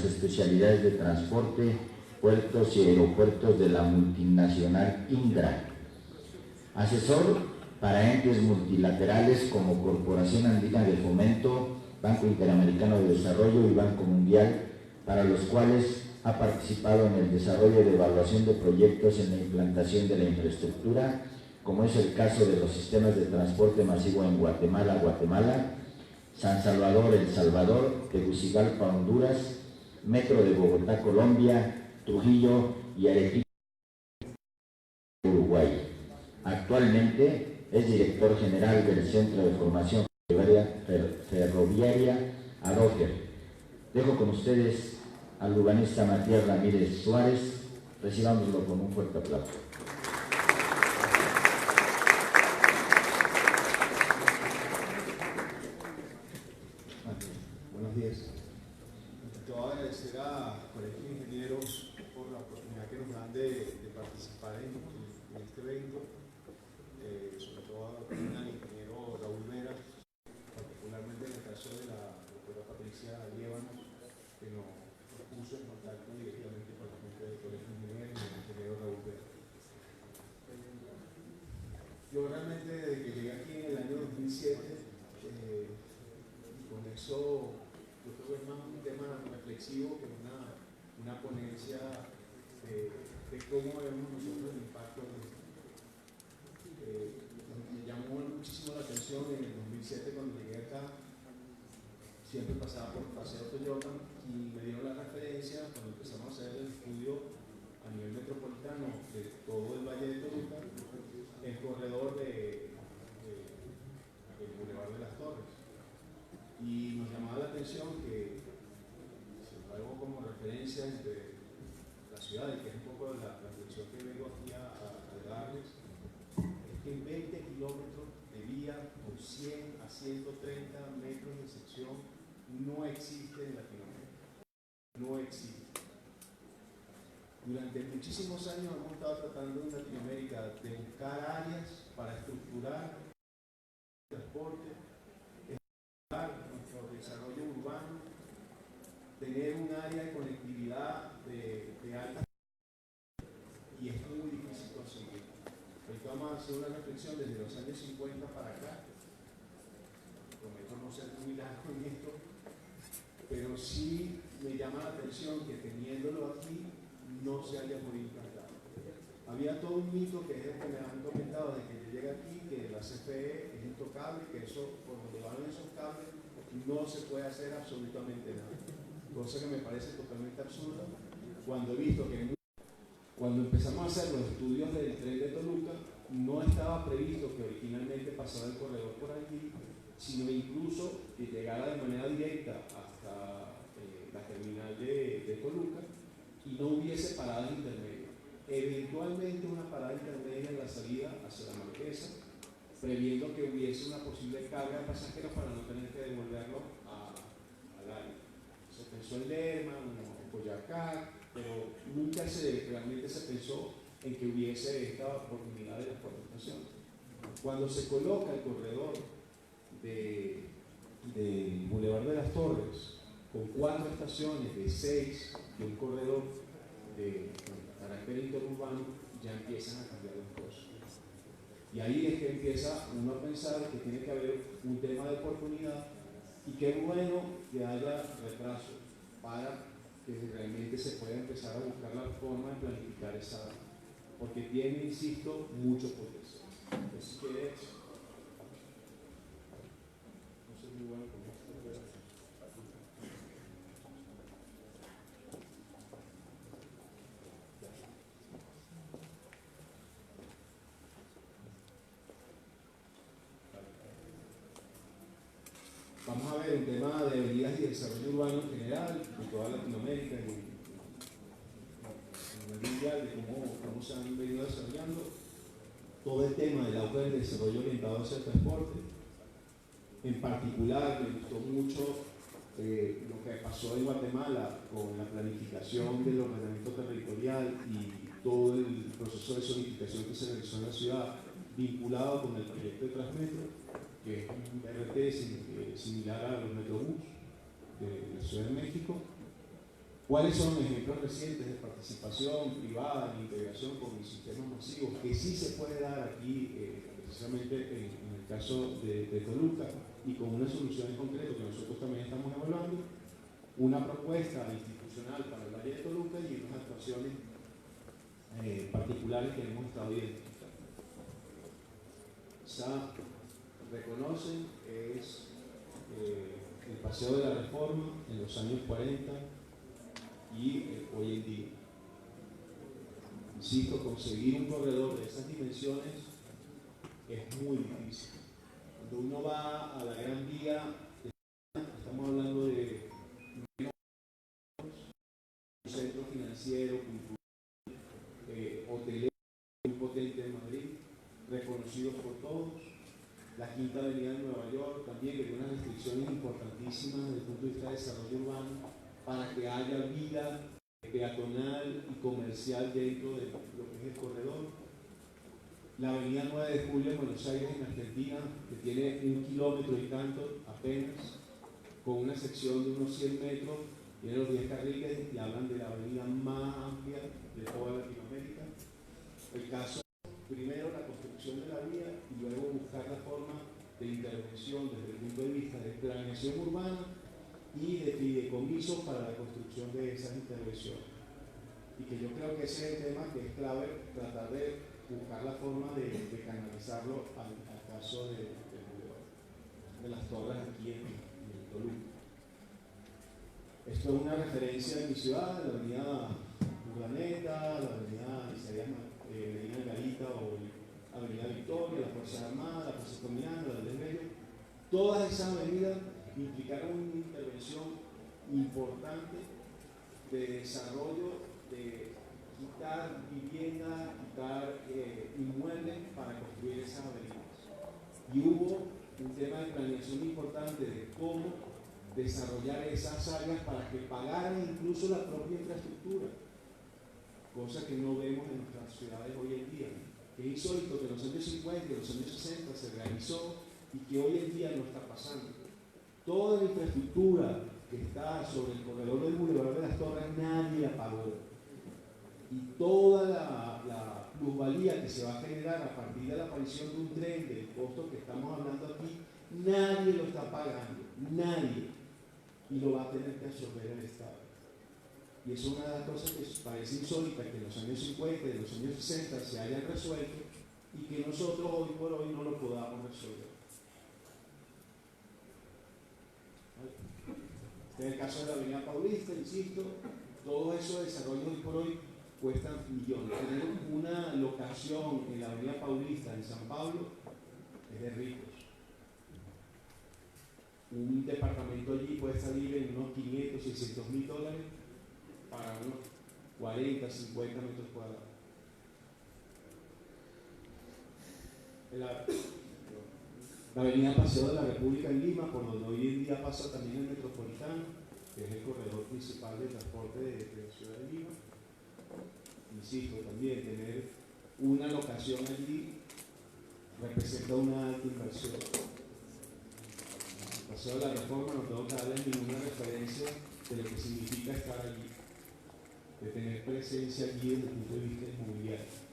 especialidades de transporte, puertos y aeropuertos de la multinacional Indra. Asesor para entes multilaterales como Corporación Andina de Fomento, Banco Interamericano de Desarrollo y Banco Mundial, para los cuales ha participado en el desarrollo de evaluación de proyectos en la implantación de la infraestructura, como es el caso de los sistemas de transporte masivo en Guatemala, San Salvador, El Salvador, Tegucigalpa, Honduras, Metro de Bogotá, Colombia, Trujillo y Arequipa, Uruguay. Actualmente es director general del Centro de Formación Ferroviaria Aroger. Dejo con ustedes al urbanista Matías Ramírez Suárez. Recibámoslo con un fuerte aplauso. Buenos días. Te voy a agradecer a Colegio de Ingenieros por la oportunidad que nos dan de participar en este evento, sobre todo al ingeniero Raúl Vera, particularmente en el caso de la doctora Patricia Liévanos, que nos puso en contacto directamente con la gente del Colegio de Ingenieros y el ingeniero Raúl Vera. Yo realmente desde que llegué aquí en el año 2007, con eso yo creo que es más un tema reflexivo que una ponencia de cómo vemos nosotros el impacto. Me llamó muchísimo la atención en el 2007 cuando llegué acá. Siempre pasaba por Paseo Toyota y me dieron la referencia cuando empezamos a hacer el estudio a nivel metropolitano de todo el Valle de Toluca, el corredor del Boulevard de las Torres. Y nos llamaba la atención que, algo como referencia entre la ciudad, y que es un poco la reflexión que vengo aquí a darles, es que en 20 kilómetros de vía con 100 a 130 metros de sección no existe en Latinoamérica. No existe. Durante muchísimos años hemos estado tratando en Latinoamérica de buscar áreas para estructurar el transporte, nuestro desarrollo urbano, tener un área de conectividad de alta, y es muy difícil conseguir. Ahorita vamos a hacer una reflexión desde los años 50 para acá. Prometo no ser muy largo en esto, pero sí me llama la atención que teniéndolo aquí no se haya podido implantar. Había todo un mito que es el que me han comentado desde que yo llegué aquí, que la CFE es intocable, que eso, por donde van esos cables, no se puede hacer absolutamente nada. Cosa que me parece totalmente absurda cuando he visto que cuando empezamos a hacer los estudios del tren de Toluca no estaba previsto que originalmente pasara el corredor por allí, sino incluso que llegara de manera directa hasta la terminal de Toluca y no hubiese paradas intermedias. Eventualmente una parada intermedia en la salida hacia la Marquesa, previendo que hubiese una posible carga de pasajeros para no tener que devolverlo al área. Se pensó en Lerma, en Boyacá, pero nunca realmente se pensó en que hubiese esta oportunidad de la exportación. Cuando se coloca el corredor del Boulevard de las Torres, con 4 estaciones de 6 de un corredor de carácter interurbano, ya empiezan a cambiar las cosas. Y ahí es que empieza uno a pensar que tiene que haber un tema de oportunidad, y qué bueno que haya retraso para que realmente se pueda empezar a buscar la forma de planificar esa, porque tiene, insisto, mucho potencial. Así que no sé muy bueno con esto. Vamos a ver un tema de avenidas y desarrollo urbano en general, en toda Latinoamérica, en el mundial, de cómo se han venido desarrollando. Todo el tema del auge del desarrollo orientado hacia el transporte. En particular, me gustó mucho lo que pasó en Guatemala con la planificación del ordenamiento territorial y todo el proceso de zonificación que se realizó en la ciudad, vinculado con el proyecto de Transmetro, que es un BRT similar a los Metrobús de la Ciudad de México. ¿Cuáles son ejemplos recientes de participación privada en integración con sistemas masivos que sí se puede dar aquí, precisamente en el caso de Toluca, y con una solución en concreto que nosotros también estamos evaluando? Una propuesta institucional para el Valle de Toluca y unas actuaciones particulares que hemos estado identificando. SA reconocen que es el Paseo de la Reforma en los años 40 y hoy en día. Insisto, conseguir un corredor de esas dimensiones es muy difícil. Cuando uno va a la Gran Vía, estamos hablando de un centro financiero, cultural, hotelero muy potente en Madrid, reconocido por todos. La Quinta Avenida de Nueva York también, que tiene unas restricciones importantísimas desde el punto de vista de desarrollo urbano para que haya vida peatonal y comercial dentro de lo que es el corredor. La Avenida 9 de Julio en Buenos Aires, en Argentina, que tiene 1 kilómetro y tanto apenas, con una sección de unos 100 metros, tiene los 10 carriles y hablan de la avenida más amplia de toda Latinoamérica. El caso, primero la construcción de la vía y luego buscar la forma de intervención desde el punto de vista de planeación urbana y de fideicomisos para la construcción de esas intervenciones. Y que yo creo que ese es el tema que es clave, tratar de buscar la forma de canalizarlo al caso de las torres aquí en Toluca. Esto es una referencia en mi ciudad, la avenida Urdaneta, la avenida Isaías Medina Garita o la avenida Victoria, la Fuerza Armada, la Fuerza Combinada, la del Bello. Todas esas avenidas implicaron una intervención importante de desarrollo, de quitar vivienda, quitar inmuebles para construir esas avenidas. Y hubo un tema de planeación importante de cómo desarrollar esas áreas para que pagaran incluso la propia infraestructura, cosa que no vemos en nuestras ciudades hoy en día. Que es insólito que en los años 50 y en los años 60 se realizó y que hoy en día no está pasando. Toda la infraestructura que está sobre el corredor del Boulevard de las Torres nadie la pagó. Y toda la plusvalía que se va a generar a partir de la aparición de un tren, del costo que estamos hablando aquí, nadie lo está pagando, nadie. Y lo va a tener que absorber el Estado. Y eso es una de las cosas que parece insólita, que en los años 50 y en los años 60 se hayan resuelto y que nosotros hoy por hoy no lo podamos resolver. En el caso de la Avenida Paulista, insisto, todos esos desarrollos hoy por hoy cuestan millones. Tener una locación en la Avenida Paulista en San Pablo es de ricos. Un departamento allí puede salir en unos 500, 600 mil dólares para unos 40, 50 metros cuadrados. La avenida Paseo de la República en Lima, por donde hoy en día pasa también el Metropolitano, que es el corredor principal de transporte de la ciudad de Lima. Insisto, también tener una locación allí representa una alta inversión. El Paseo de la Reforma no tengo que darles ninguna referencia de lo que significa estar allí, de tener presencia allí desde el punto de vista inmobiliario.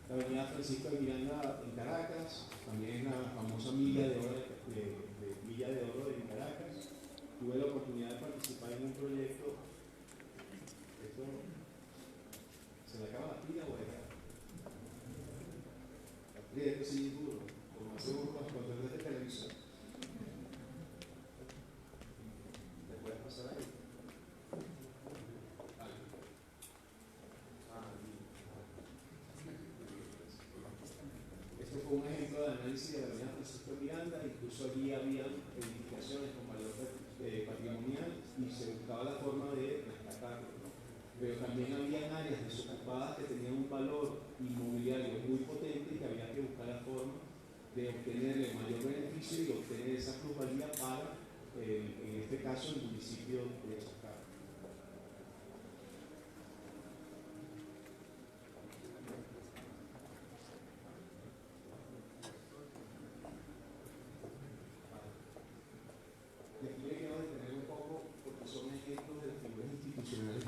La avenida Francisco de Miranda en Caracas, también es la famosa milla de oro en Caracas. Tuve la oportunidad de participar en un proyecto. ¿Esto se le acaba la pila o es? Apriete, sí, duro, como hacemos con los controles de televisión. ¿Te puedes pasar ahí? Esto fue un ejemplo de análisis de la avenida Francisco de Miranda. Incluso allí había edificaciones con valor patrimonial y se buscaba la forma de rescatarlo. Pero también había áreas desocupadas que tenían un valor inmobiliario muy potente y que había que buscar la forma de obtener el mayor beneficio y obtener esa plusvalía para, en este caso, el municipio de Chacao. Y aquí me quiero detener un poco porque son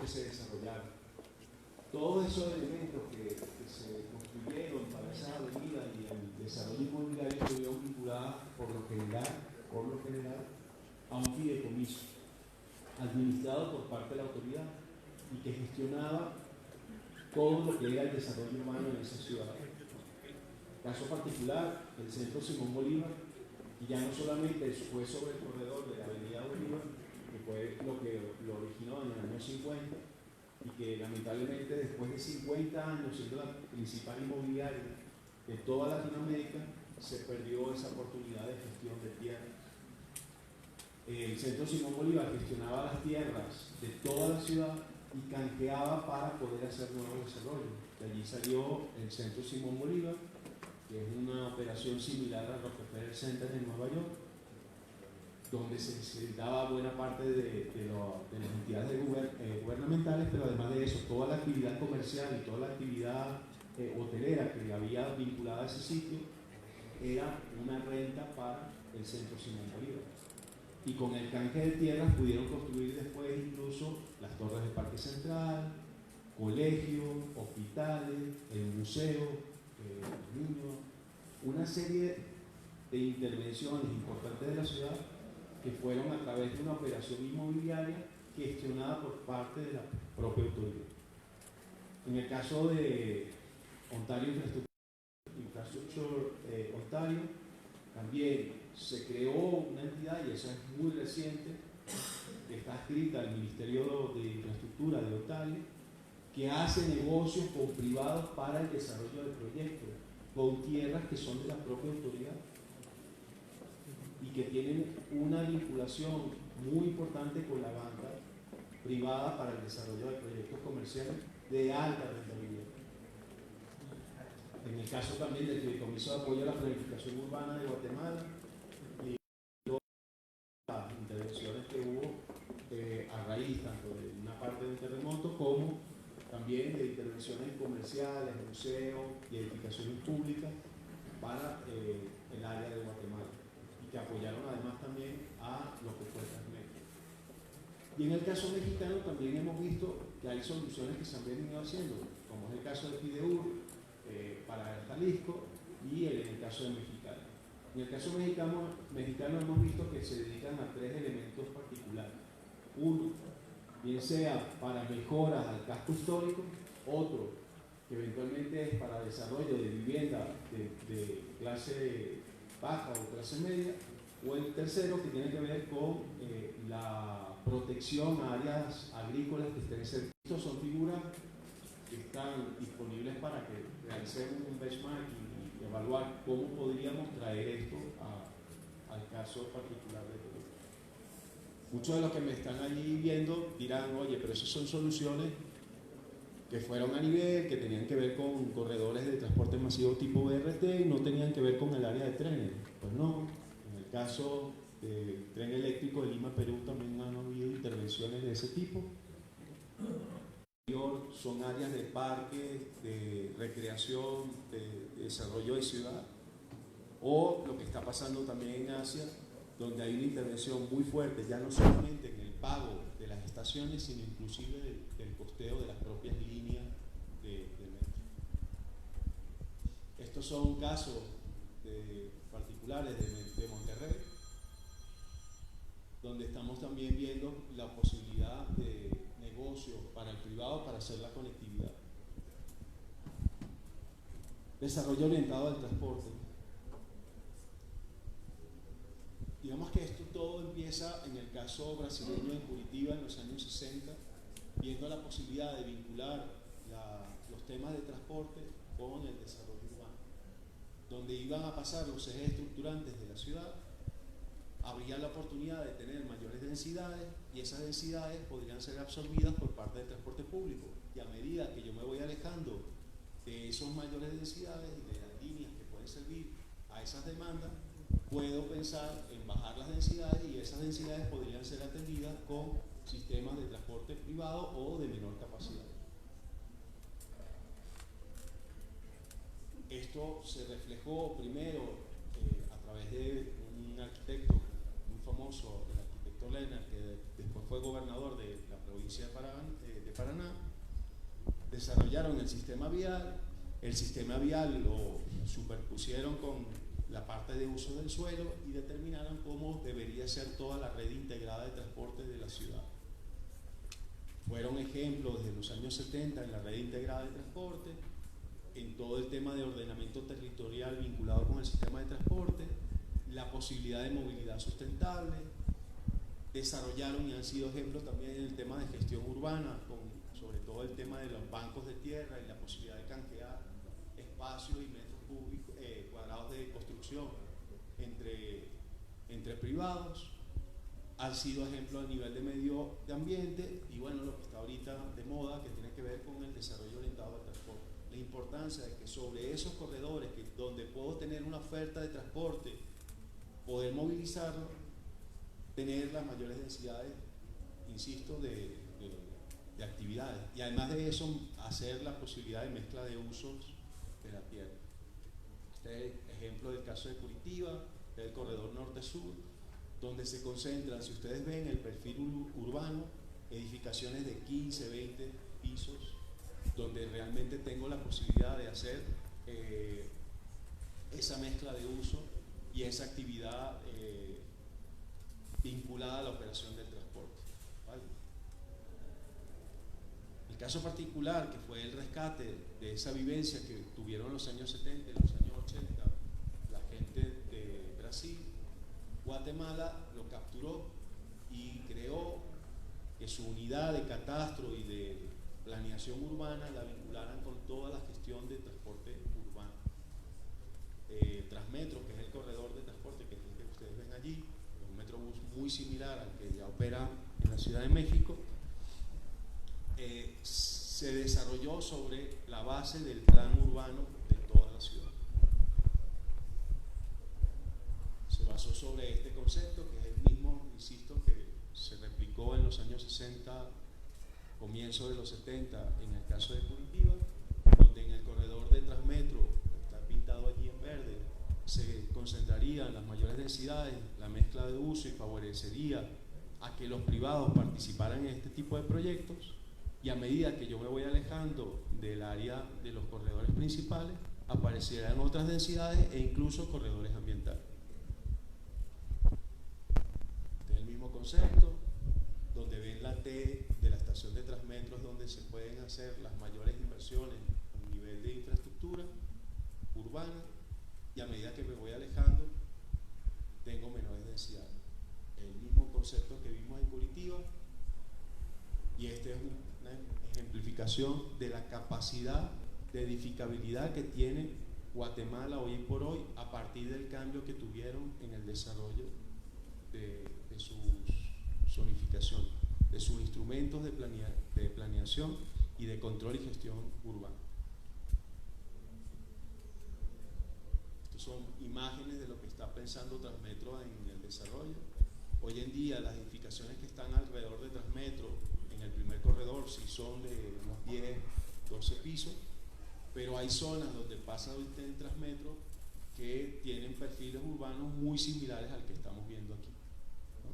que se desarrollaron. Todos esos elementos que se construyeron para esa avenida y el desarrollo inmobiliario estuvieron vinculados por lo general a un fideicomiso administrado por parte de la autoridad y que gestionaba todo lo que era el desarrollo humano en esa ciudad. Caso particular, el centro Simón Bolívar, y ya no solamente fue sobre el corredor de la avenida Bolívar, que fue lo que lo originó en el año 50, y que lamentablemente después de 50 años siendo la principal inmobiliaria de toda Latinoamérica, se perdió esa oportunidad de gestión de tierra. El centro Simón Bolívar gestionaba las tierras de toda la ciudad y canjeaba para poder hacer nuevos desarrollos. De allí salió el centro Simón Bolívar, que es una operación similar al Rockefeller Center en Nueva York, donde se daba buena parte de las entidades gubernamentales, pero además de eso, toda la actividad comercial y toda la actividad hotelera que había vinculada a ese sitio era una renta para el centro Simón Bolívar. Y con el canje de tierras pudieron construir después incluso las torres del Parque Central, colegios, hospitales, el museo, niños, una serie de intervenciones importantes de la ciudad que fueron a través de una operación inmobiliaria gestionada por parte de la propia autoridad. En el caso de Ontario Infrastructure Ontario, también se creó una entidad, y eso es muy reciente, que está adscrita al Ministerio de Infraestructura de Ontario, que hace negocios con privados para el desarrollo de proyectos, con tierras que son de la propia autoridad y que tienen una vinculación muy importante con la banca privada para el desarrollo de proyectos comerciales de alta rentabilidad. En el caso también del Fideicomiso de Apoyo a la Planificación Urbana de Guatemala, y las intervenciones que hubo a raíz tanto de una parte de un terremoto como también de intervenciones comerciales, museos y edificaciones públicas para el área de Guatemala, y que apoyaron además también a lo que fue Transmetro. Y en el caso mexicano también hemos visto que hay soluciones que se han venido haciendo, como es el caso de FIDEUR para el Jalisco y en el caso de Mexicano. En el caso mexicano hemos visto que se dedican a tres elementos particulares. Uno, bien sea para mejoras al casco histórico; otro, que eventualmente es para desarrollo de vivienda de clase baja o clase media; o el tercero, que tiene que ver con la protección a áreas agrícolas que estén cerca. Estos son figuras que están disponibles para que realicemos un benchmark y evaluar cómo podríamos traer esto al caso particular de Perú. Muchos de los que me están allí viendo dirán: oye, pero esas son soluciones que fueron a nivel, que tenían que ver con corredores de transporte masivo tipo BRT y no tenían que ver con el área de trenes. Pues no, en el caso del tren eléctrico de Lima, Perú, también han habido intervenciones de ese tipo. Son áreas de parque, de recreación, de desarrollo de ciudad, o lo que está pasando también en Asia, donde hay una intervención muy fuerte, ya no solamente en el pago de las estaciones, sino inclusive del costeo de las propias líneas del metro. Estos son casos particulares de Monterrey, donde estamos también viendo la posibilidad de negocio para el privado para hacer la conectividad. Desarrollo orientado al transporte. Digamos que esto todo empieza en el caso brasileño en Curitiba en los años 60, viendo la posibilidad de vincular los temas de transporte con el desarrollo urbano, donde iban a pasar los ejes estructurantes de la ciudad. Habría la oportunidad de tener mayores densidades y esas densidades podrían ser absorbidas por parte del transporte público. Y a medida que yo me voy alejando de esas mayores densidades y de las líneas que pueden servir a esas demandas, puedo pensar en bajar las densidades, y esas densidades podrían ser atendidas con sistemas de transporte privado o de menor capacidad. Esto se reflejó primero a través de un arquitecto muy famoso, el arquitecto Héctor Lerner, que después fue gobernador de la provincia de Paraná, desarrollaron el sistema vial. El sistema vial lo superpusieron con la parte de uso del suelo y determinaron cómo debería ser toda la red integrada de transporte de la ciudad. Fueron ejemplos desde los años 70 en la red integrada de transporte, en todo el tema de ordenamiento territorial vinculado con el sistema de transporte, la posibilidad de movilidad sustentable. Desarrollaron y han sido ejemplos también en el tema de gestión urbana, sobre todo el tema de los bancos de tierra y la posibilidad de canjear espacios y metros cúbicos, cuadrados de construcción entre privados. Han sido ejemplos a nivel de medio ambiente y bueno, lo que está ahorita de moda, que tiene que ver con el desarrollo orientado al transporte. La importancia de que sobre esos corredores, donde puedo tener una oferta de transporte, poder movilizarlo, tener las mayores densidades, insisto, de actividades. Y además de eso, hacer la posibilidad de mezcla de usos de la tierra. Este es ejemplo del caso de Curitiba, del corredor norte-sur, donde se concentran, si ustedes ven el perfil urbano, edificaciones de 15, 20 pisos, donde realmente tengo la posibilidad de hacer esa mezcla de uso y esa actividad vinculada a la operación del transporte. ¿Vale? El caso particular, que fue el rescate de esa vivencia que tuvieron en los años 70 y los años 80, la gente de Brasil, Guatemala lo capturó y creó que su unidad de catastro y de planeación urbana la vincularan con toda la gestión de transporte urbano. Transmetro, que es el corredor de transporte que ustedes ven allí, un metrobús muy similar al que ya opera en la Ciudad de México, se desarrolló sobre la base del plan urbano de toda la ciudad. Se basó sobre este concepto, que es el mismo, insisto, que se replicó en los años 60, comienzo de los 70, en el caso de Curitiba, donde en el corredor de Transmetro, que está pintado allí en verde, se concentrarían las mayores densidades, la mezcla de uso y favorecería a que los privados participaran en este tipo de proyectos, y a medida que yo me voy alejando del área de los corredores principales, aparecerán otras densidades e incluso corredores ambientales. Este es el mismo concepto, donde ven la T de la estación de Transmetro, es donde se pueden hacer las mayores inversiones a nivel de infraestructura urbana, y a medida que me voy alejando, tengo menores densidades. El mismo concepto que vimos en Curitiba, y este es una ejemplificación de la capacidad de edificabilidad que tiene Guatemala hoy por hoy a partir del cambio que tuvieron en el desarrollo de su zonificación, de sus instrumentos de planeación y de control y gestión urbana. Estas son imágenes de lo que está pensando Transmetro en el desarrollo. Hoy en día las edificaciones que están alrededor de Transmetro en el primer corredor sí son de unos 10, 12 pisos, pero hay zonas donde pasa el Transmetro que tienen perfiles urbanos muy similares al que estamos viendo aquí, ¿no?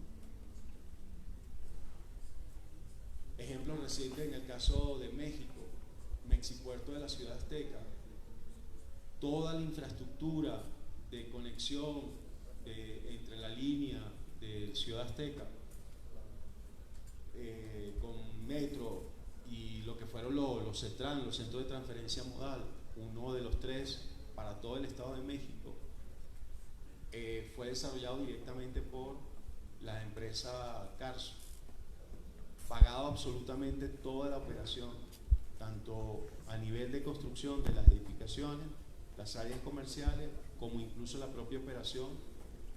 Ejemplo reciente en el caso de México, Mexipuerto de la Ciudad Azteca, toda la infraestructura de conexión entre la línea de Ciudad Azteca con metro y lo que fueron los CETRAN, los centros de transferencia modal, uno de los 3 para todo el Estado de México, fue desarrollado directamente por la empresa Carso, pagado absolutamente toda la operación, tanto a nivel de construcción de las edificaciones, las áreas comerciales, como incluso la propia operación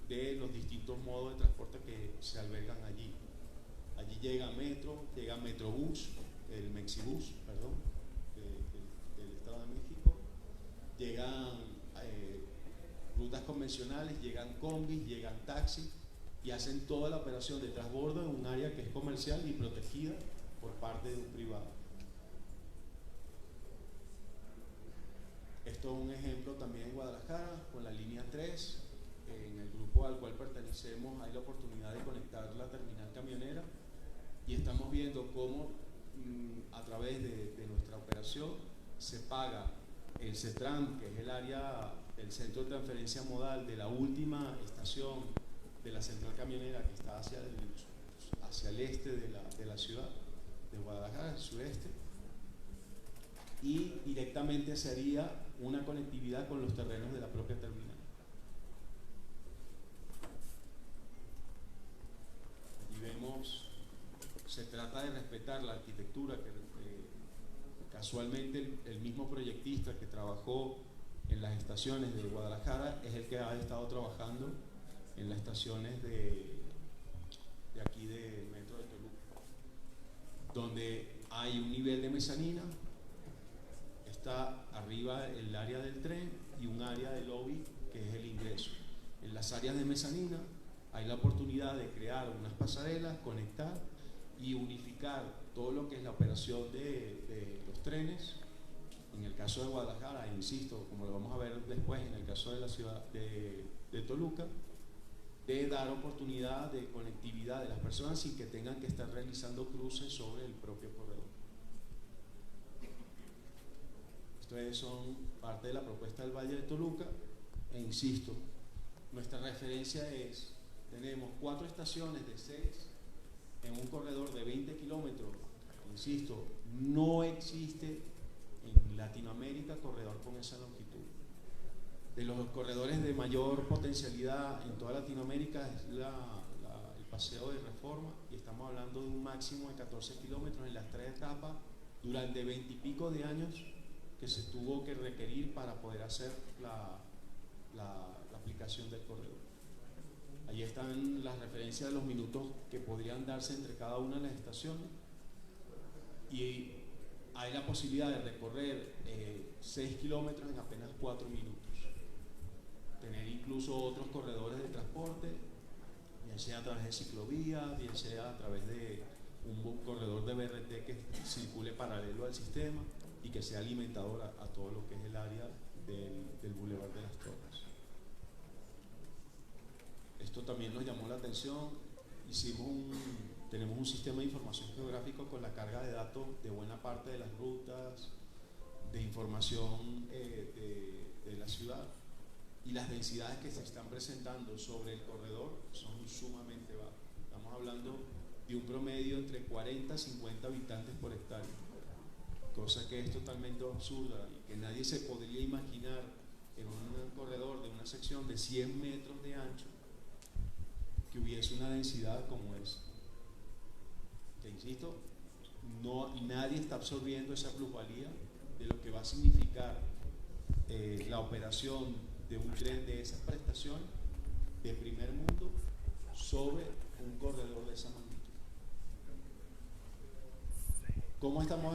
de los distintos modos de transporte que se albergan allí. Allí llega Metro, llega Metrobús, el Mexibús, perdón, del Estado de México, llegan rutas convencionales, llegan combis, llegan taxis y hacen toda la operación de transbordo en un área que es comercial y protegida por parte de un privado. Esto es un ejemplo también en Guadalajara con la línea 3, en el grupo al cual pertenecemos hay la oportunidad de conectar la terminal camionera y estamos viendo cómo a través de nuestra operación se paga el CETRAN, que es el área, el centro de transferencia modal de la última estación de la central camionera que está hacia el este de la ciudad de Guadalajara, el sureste, y directamente sería una conectividad con los terrenos de la propia terminal. Aquí vemos, se trata de respetar la arquitectura que casualmente el mismo proyectista que trabajó en las estaciones de Guadalajara es el que ha estado trabajando en las estaciones de aquí del metro de Toluca, donde hay un nivel de mezanina, está arriba el área del tren y un área de lobby que es el ingreso. En las áreas de mezanina hay la oportunidad de crear unas pasarelas, conectar y unificar todo lo que es la operación de los trenes. En el caso de Guadalajara, insisto, como lo vamos a ver después en el caso de la ciudad de Toluca, de dar oportunidad de conectividad de las personas sin que tengan que estar realizando cruces sobre el propio corredor. Ustedes son parte de la propuesta del Valle de Toluca e insisto, nuestra referencia es, tenemos 4 estaciones de 6 en un corredor de 20 kilómetros. Insisto, no existe en Latinoamérica corredor con esa longitud. De los corredores de mayor potencialidad en toda Latinoamérica es el paseo de Reforma, y estamos hablando de un máximo de 14 kilómetros en las 3 etapas durante 20 y pico de años que se tuvo que requerir para poder hacer la aplicación del corredor. Ahí están las referencias de los minutos que podrían darse entre cada una de las estaciones, y hay la posibilidad de recorrer 6 kilómetros en apenas 4 minutos. Tener incluso otros corredores de transporte, bien sea a través de ciclovías, bien sea a través de un corredor de BRT que circule paralelo al sistema y que sea alimentador a todo lo que es el área del Boulevard de las Torres. Esto también nos llamó la atención. Tenemos un sistema de información geográfico con la carga de datos de buena parte de las rutas, de información de la ciudad, y las densidades que se están presentando sobre el corredor son sumamente bajas. Estamos hablando de un promedio entre 40 y 50 habitantes por hectárea, cosa que es totalmente absurda y que nadie se podría imaginar en un corredor de una sección de 100 metros de ancho que hubiese una densidad como esa. Que insisto, nadie está absorbiendo esa plusvalía de lo que va a significar la operación de un tren de esas prestaciones de primer mundo sobre un corredor de esa magnitud. ¿Cómo estamos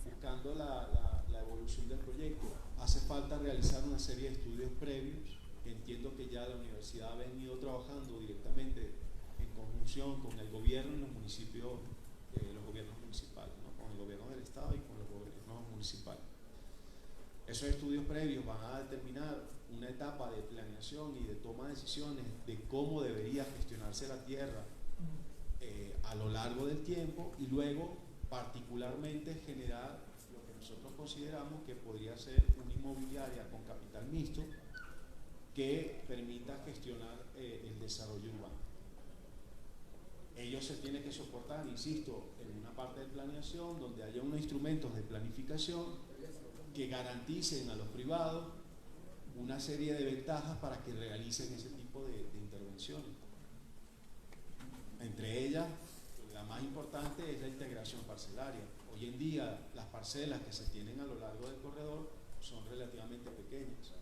buscando la evolución del proyecto? Hace falta realizar una serie de estudios previos. Entiendo que ya la universidad ha venido trabajando directamente en conjunción con el gobierno y los municipios, los gobiernos municipales, ¿no? Con el gobierno del estado y con los gobiernos municipales. Esos estudios previos van a determinar una etapa de planeación y de toma de decisiones de cómo debería gestionarse la tierra a lo largo del tiempo, y luego particularmente generar lo que nosotros consideramos que podría ser una inmobiliaria con capital mixto que permita gestionar el desarrollo urbano. Ellos se tienen que soportar, insisto, en una parte de planeación donde haya unos instrumentos de planificación que garanticen a los privados una serie de ventajas para que realicen ese tipo de intervenciones. Entre ellas, la más importante es la integración parcelaria. Hoy en día, las parcelas que se tienen a lo largo del corredor son relativamente pequeñas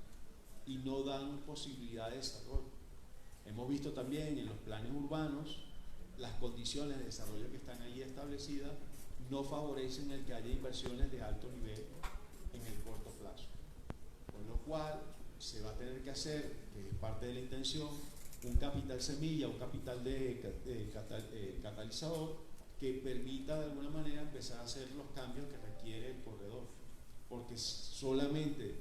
y no dan posibilidad de desarrollo. Hemos visto también en los planes urbanos las condiciones de desarrollo que están ahí establecidas no favorecen el que haya inversiones de alto nivel en el corto plazo, con lo cual se va a tener que hacer, que es parte de la intención, un capital semilla, un capital catalizador que permita de alguna manera empezar a hacer los cambios que requiere el corredor, porque solamente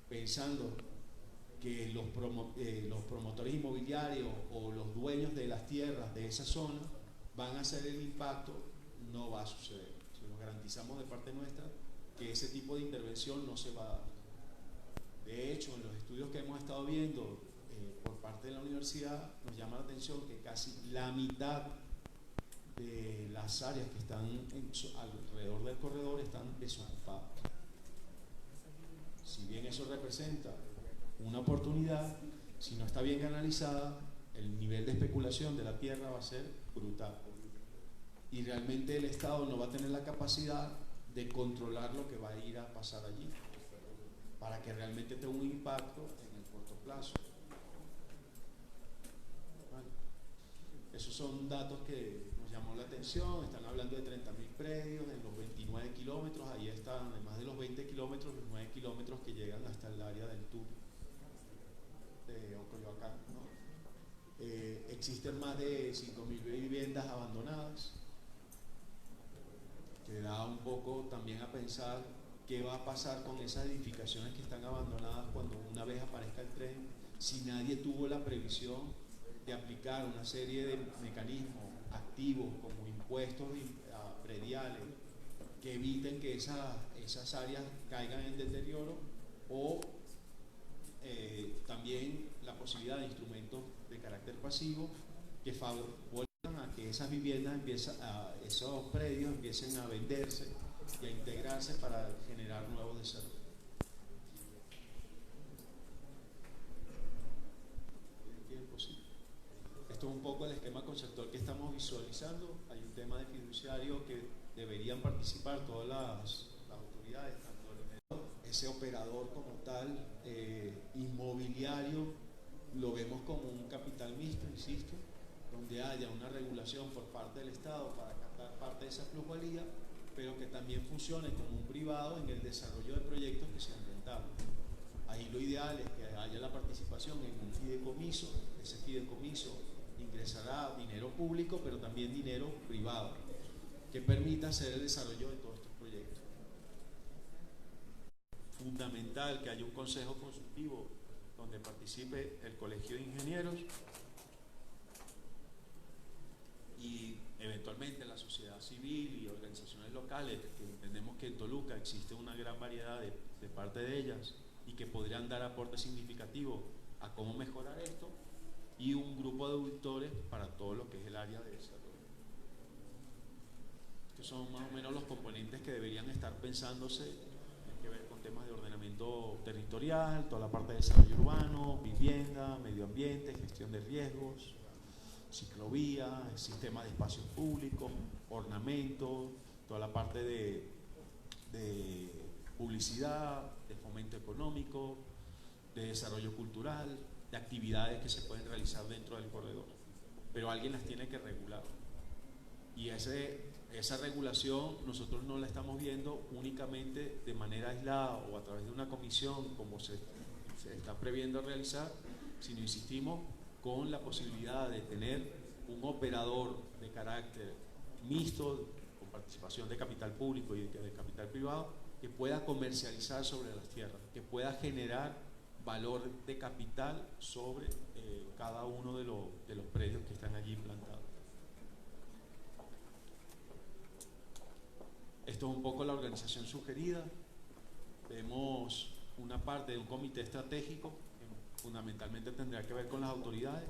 pensando que los promotores inmobiliarios o los dueños de las tierras de esa zona van a hacer el impacto, no va a suceder. Si nos garantizamos de parte nuestra que ese tipo de intervención no se va a dar. De hecho, en los estudios que hemos estado viendo por parte de la universidad, nos llama la atención que casi la mitad de las áreas que están alrededor del corredor están desocupadas. Si bien eso representa una oportunidad, si no está bien canalizada, el nivel de especulación de la tierra va a ser brutal. Y realmente el Estado no va a tener la capacidad de controlar lo que va a ir a pasar allí, para que realmente tenga un impacto en el corto plazo. Bueno, esos son datos que nos llamó la atención. Están hablando de 30.000 predios en los 29 kilómetros. Ahí están, además de los 20 kilómetros, los 9 kilómetros que llegan hasta el área del Tupi de Ocoyoacán, ¿no? Existen más de 5.000 viviendas abandonadas, que da un poco también a pensar qué va a pasar con esas edificaciones que están abandonadas cuando una vez aparezca el tren, si nadie tuvo la previsión de aplicar una serie de mecanismos activos como impuestos prediales que eviten que esas áreas caigan en deterioro, o también la posibilidad de instrumentos de carácter pasivo que favorizan a que esas viviendas esos predios empiecen a venderse y a integrarse para generar nuevos desarrollos. Esto es un poco el esquema conceptual que estamos visualizando. Hay un tema de fiduciario que deberían participar todas las autoridades, tanto ese operador como tal, inmobiliario, lo vemos como un capital mixto, insisto, donde haya una regulación por parte del Estado para captar parte de esa plusvalía, pero que también funcione como un privado en el desarrollo de proyectos que sean rentables. Ahí lo ideal es que haya la participación en un fideicomiso. Ese fideicomiso ingresará dinero público, pero también dinero privado, que permita hacer el desarrollo de todos estos proyectos. Fundamental que haya un consejo consultivo donde participe el Colegio de Ingenieros y eventualmente la sociedad civil y organizaciones locales, que entendemos que en Toluca existe una gran variedad de parte de ellas y que podrían dar aportes significativos a cómo mejorar esto, y un grupo de auditores para todo lo que es el área de desarrollo. Estos son más o menos los componentes que deberían estar pensándose. Tienen que ver con temas de ordenamiento territorial, toda la parte de desarrollo urbano, vivienda, medio ambiente, gestión de riesgos, ciclovía, sistema de espacios públicos, ornamento, toda la parte de publicidad, de fomento económico, de desarrollo cultural, de actividades que se pueden realizar dentro del corredor. Pero alguien las tiene que regular. Y esa regulación nosotros no la estamos viendo únicamente de manera aislada o a través de una comisión como se está previendo realizar, sino, insistimos, con la posibilidad de tener un operador de carácter mixto, con participación de capital público y de capital privado, que pueda comercializar sobre las tierras, que pueda generar valor de capital sobre cada uno de los predios que están allí implantados. Esto es un poco la organización sugerida. Vemos una parte de un comité estratégico que fundamentalmente tendrá que ver con las autoridades,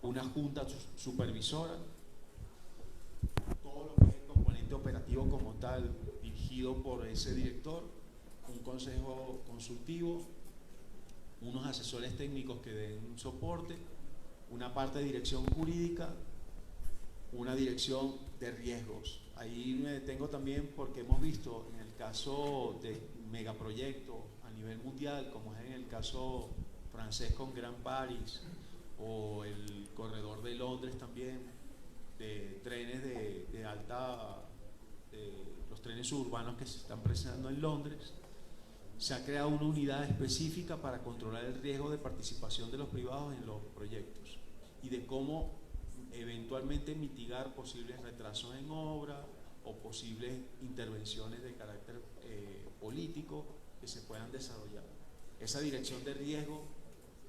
una junta supervisora, todo lo que es el componente operativo como tal, dirigido por ese director, un consejo consultivo, unos asesores técnicos que den soporte, una parte de dirección jurídica, una dirección de riesgos. Ahí me detengo también porque hemos visto en el caso de megaproyectos a nivel mundial, como es en el caso francés con Grand Paris, o el corredor de Londres también, de trenes de alta, los trenes suburbanos que se están presentando en Londres. Se ha creado una unidad específica para controlar el riesgo de participación de los privados en los proyectos y de cómo eventualmente mitigar posibles retrasos en obra o posibles intervenciones de carácter político que se puedan desarrollar. Esa dirección de riesgo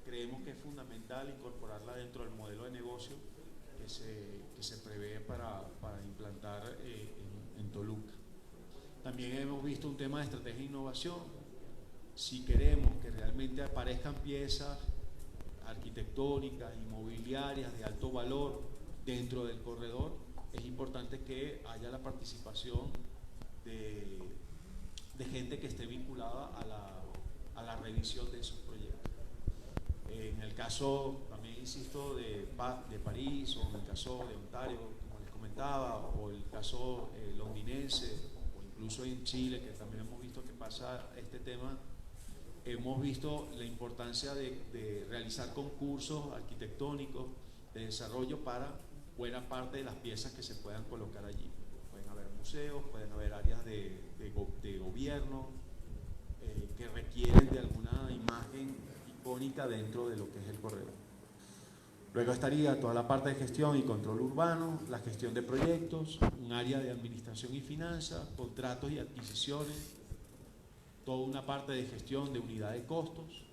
creemos que es fundamental incorporarla dentro del modelo de negocio que se prevé para implantar en Toluca. También hemos visto un tema de estrategia e innovación. Si queremos que realmente aparezcan piezas arquitectónicas, inmobiliarias de alto valor dentro del corredor, es importante que haya la participación de gente que esté vinculada a la revisión de esos proyectos. En el caso, también insisto, de París, o en el caso de Ontario, como les comentaba, o el caso londinense, o incluso en Chile, que también hemos visto que pasa este tema, hemos visto la importancia de realizar concursos arquitectónicos de desarrollo para buena parte de las piezas que se puedan colocar allí. Pueden haber museos, pueden haber áreas de gobierno que requieren de alguna imagen icónica dentro de lo que es el corredor. Luego estaría toda la parte de gestión y control urbano, la gestión de proyectos, un área de administración y finanzas, contratos y adquisiciones, toda una parte de gestión de unidad de costos,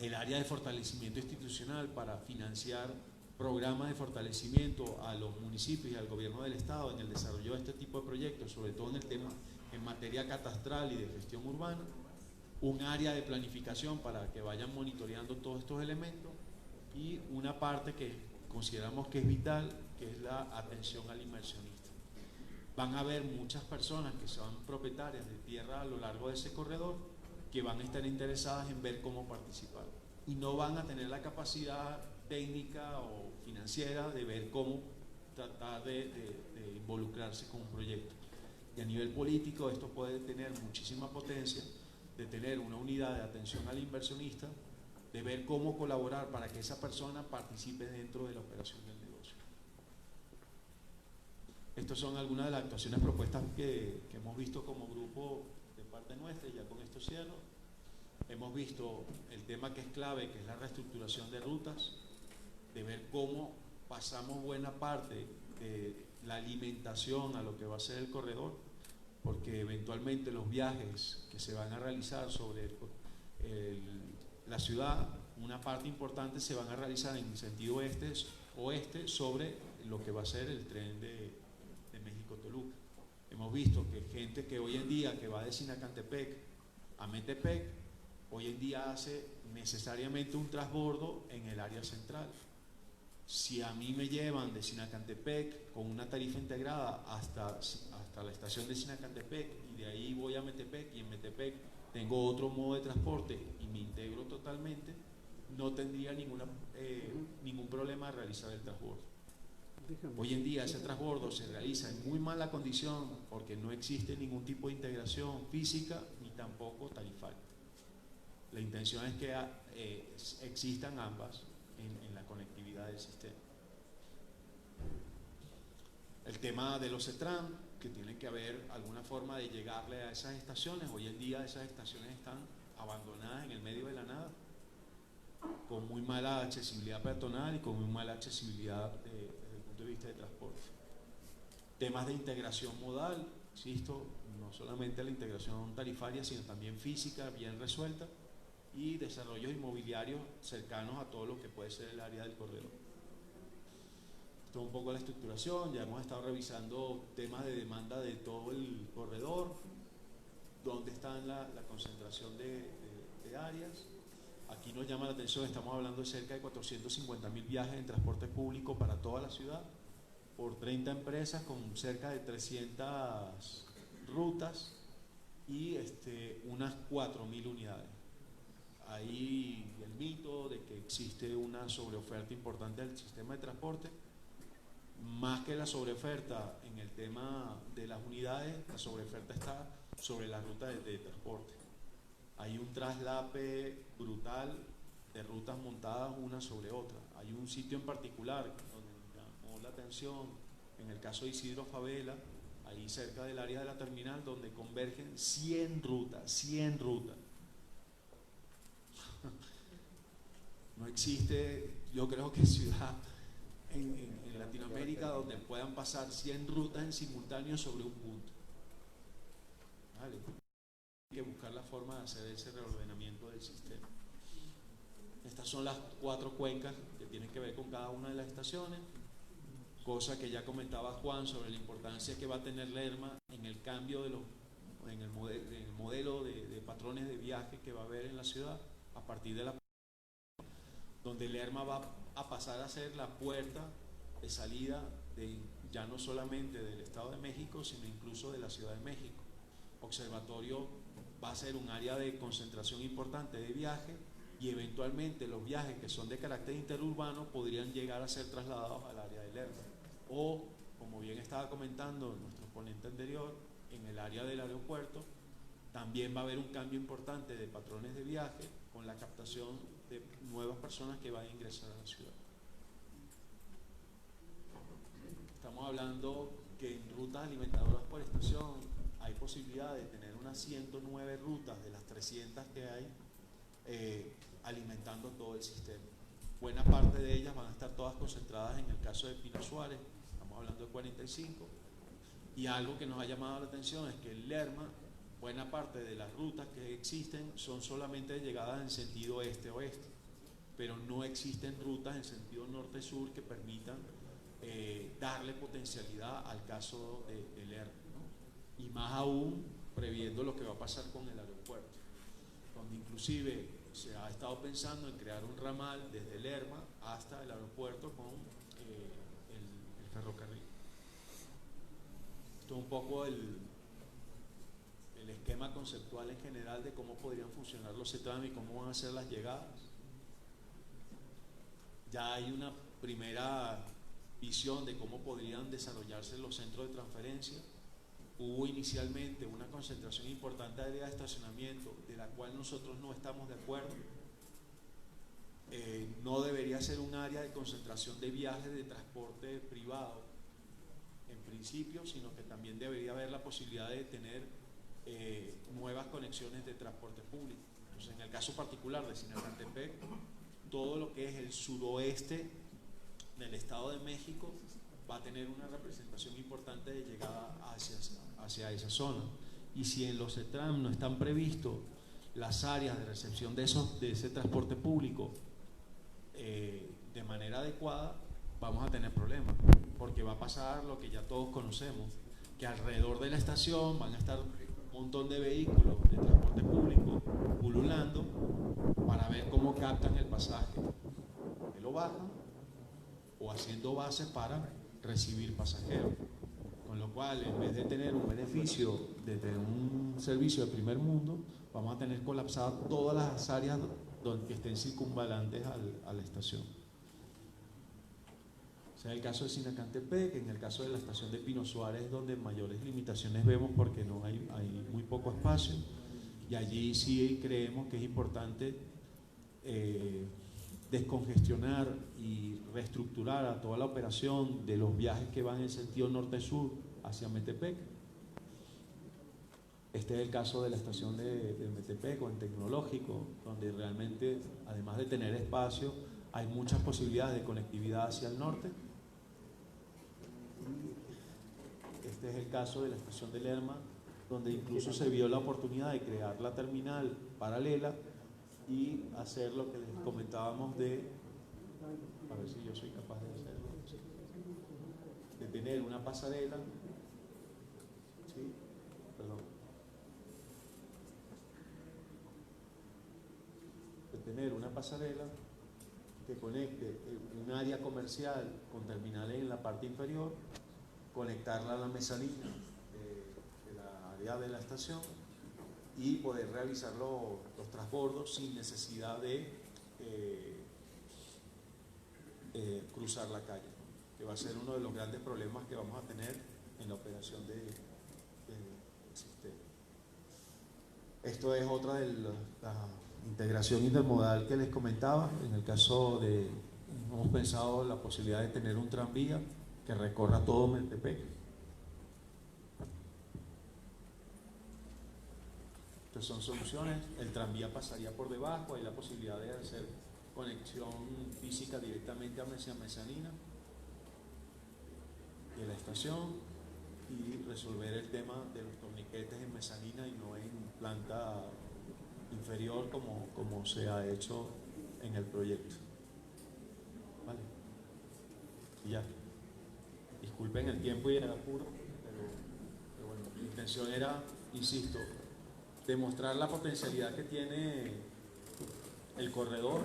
el área de fortalecimiento institucional para financiar programas de fortalecimiento a los municipios y al gobierno del estado en el desarrollo de este tipo de proyectos, sobre todo en el tema en materia catastral y de gestión urbana, un área de planificación para que vayan monitoreando todos estos elementos y una parte que consideramos que es vital, que es la atención al inversionista. Van a haber muchas personas que son propietarias de tierra a lo largo de ese corredor que van a estar interesadas en ver cómo participar y no van a tener la capacidad técnica o financiera de ver cómo tratar de involucrarse con un proyecto. Y a nivel político esto puede tener muchísima potencia de tener una unidad de atención al inversionista, de ver cómo colaborar para que esa persona participe dentro de la operación del negocio. Estas son algunas de las actuaciones propuestas que hemos visto como grupo de parte nuestra, y ya con esto cierro. Hemos visto el tema que es clave, que es la reestructuración de rutas, de ver cómo pasamos buena parte de la alimentación a lo que va a ser el corredor, porque eventualmente los viajes que se van a realizar sobre la ciudad, una parte importante se van a realizar en sentido oeste sobre lo que va a ser el tren de México-Toluca. Hemos visto que gente que hoy en día que va de Sinacantepec a Metepec, hoy en día hace necesariamente un transbordo en el área central. Si a mí me llevan de Sinacantepec con una tarifa integrada hasta la estación de Sinacantepec y de ahí voy a Metepec, y en Metepec tengo otro modo de transporte y me integro totalmente, no tendría ningún problema de realizar el transbordo. Hoy en día ese transbordo se realiza en muy mala condición porque no existe ningún tipo de integración física ni tampoco tarifaria. La intención es que existan ambas en la conectividad del sistema. El tema de los CETRAN, que tiene que haber alguna forma de llegarle a esas estaciones. Hoy en día esas estaciones están abandonadas en el medio de la nada, con muy mala accesibilidad peatonal y con muy mala accesibilidad desde el punto de vista de transporte. Temas de integración modal, insisto, no solamente la integración tarifaria, sino también física, bien resuelta, y desarrollos inmobiliarios cercanos a todo lo que puede ser el área del corredor. Esto es un poco la estructuración. Ya hemos estado revisando temas de demanda de todo el corredor, dónde está la concentración de áreas. Aquí nos llama la atención, estamos hablando de cerca de 450.000 viajes en transporte público para toda la ciudad, por 30 empresas con cerca de 300 rutas y unas 4.000 unidades. Ahí el mito de que existe una sobreoferta importante del sistema de transporte. Más que la sobreoferta en el tema de las unidades, la sobreoferta está sobre las rutas de transporte. Hay un traslape brutal de rutas montadas una sobre otra. Hay un sitio en particular donde llamó la atención, en el caso de Isidro Favela, ahí cerca del área de la terminal, donde convergen 100 rutas. No existe, yo creo que ciudad en Latinoamérica donde puedan pasar 100 rutas en simultáneo sobre un punto. ¿Vale? Hay que buscar la forma de hacer ese reordenamiento del sistema. Estas son las 4 cuencas que tienen que ver con cada una de las estaciones, cosa que ya comentaba Juan sobre la importancia que va a tener Lerma en el cambio de en el modelo de patrones de viaje que va a haber en la ciudad a partir de donde Lerma va a pasar a ser la puerta de salida ya no solamente del Estado de México, sino incluso de la Ciudad de México. Observatorio va a ser un área de concentración importante de viaje, y eventualmente los viajes que son de carácter interurbano podrían llegar a ser trasladados al área de Lerma. O, como bien estaba comentando nuestro ponente anterior, en el área del aeropuerto también va a haber un cambio importante de patrones de viaje con la captación de nuevas personas que van a ingresar a la ciudad. Estamos hablando que en rutas alimentadoras por estación hay posibilidad de tener unas 109 rutas de las 300 que hay alimentando todo el sistema. Buena parte de ellas van a estar todas concentradas en el caso de Pino Suárez, estamos hablando de 45, y algo que nos ha llamado la atención es que en Lerma buena parte de las rutas que existen son solamente llegadas en sentido este-oeste, pero no existen rutas en sentido norte-sur que permitan darle potencialidad al caso de Lerma, ¿no? Y más aún previendo lo que va a pasar con el aeropuerto, donde inclusive se ha estado pensando en crear un ramal desde Lerma hasta el aeropuerto con el ferrocarril. Esto es un poco el esquema conceptual en general de cómo podrían funcionar los CETRAM y cómo van a ser las llegadas. Ya hay una primera visión de cómo podrían desarrollarse los centros de transferencia. Hubo inicialmente una concentración importante de área de estacionamiento, de la cual nosotros no estamos de acuerdo. No debería ser un área de concentración de viajes de transporte privado en principio, sino que también debería haber la posibilidad de tener nuevas conexiones de transporte público. Entonces, en el caso particular de Sinacantepec, todo lo que es el suroeste del Estado de México va a tener una representación importante de llegada hacia esa zona. Y si en los CETRAM no están previstos las áreas de recepción de ese transporte público de manera adecuada, vamos a tener problemas, porque va a pasar lo que ya todos conocemos, que alrededor de la estación van a estar un montón de vehículos de transporte público pululando para ver cómo captan el pasaje, que lo bajan o haciendo bases para recibir pasajeros, con lo cual en vez de tener un beneficio de tener un servicio de primer mundo, vamos a tener colapsadas todas las áreas que estén circunvalantes a la estación. O sea, en el caso de Sinacantepec, en el caso de la estación de Pino Suárez, donde mayores limitaciones vemos porque no hay muy poco espacio, y allí sí creemos que es importante descongestionar y reestructurar a toda la operación de los viajes que van en sentido norte-sur hacia Metepec. Este es el caso de la estación de Metepec o en Tecnológico, donde realmente, además de tener espacio, hay muchas posibilidades de conectividad hacia el norte. Este es el caso de la estación de Lerma, donde incluso se vio la oportunidad de crear la terminal paralela y hacer lo que les comentábamos de, a ver si yo soy capaz de hacerlo, de tener una pasarela, ¿sí? Perdón, de tener una pasarela que conecte un área comercial con terminales en la parte inferior, conectarla a la mezanina de la área de la estación y poder realizar los transbordos sin necesidad de cruzar la calle, que va a ser uno de los grandes problemas que vamos a tener en la operación del sistema. Esto es otra de la integración intermodal que les comentaba. En el caso de, hemos pensado la posibilidad de tener un tranvía que recorra todo Metepec. Estas son soluciones. El tranvía pasaría por debajo, hay la posibilidad de hacer conexión física directamente hacia Mezanina de la estación y resolver el tema de los torniquetes en Mezanina y no en planta inferior como se ha hecho en el proyecto. ¿Vale? Y ya. Disculpen el tiempo y el apuro, pero bueno, mi intención era, insisto, demostrar la potencialidad que tiene el corredor,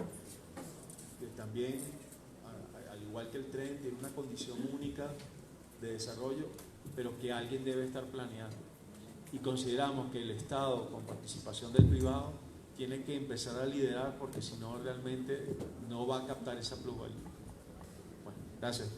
que también, al igual que el tren, tiene una condición única de desarrollo, pero que alguien debe estar planeando. Y consideramos que el Estado, con participación del privado, tiene que empezar a liderar, porque si no, realmente no va a captar esa plusvalía. Bueno, gracias.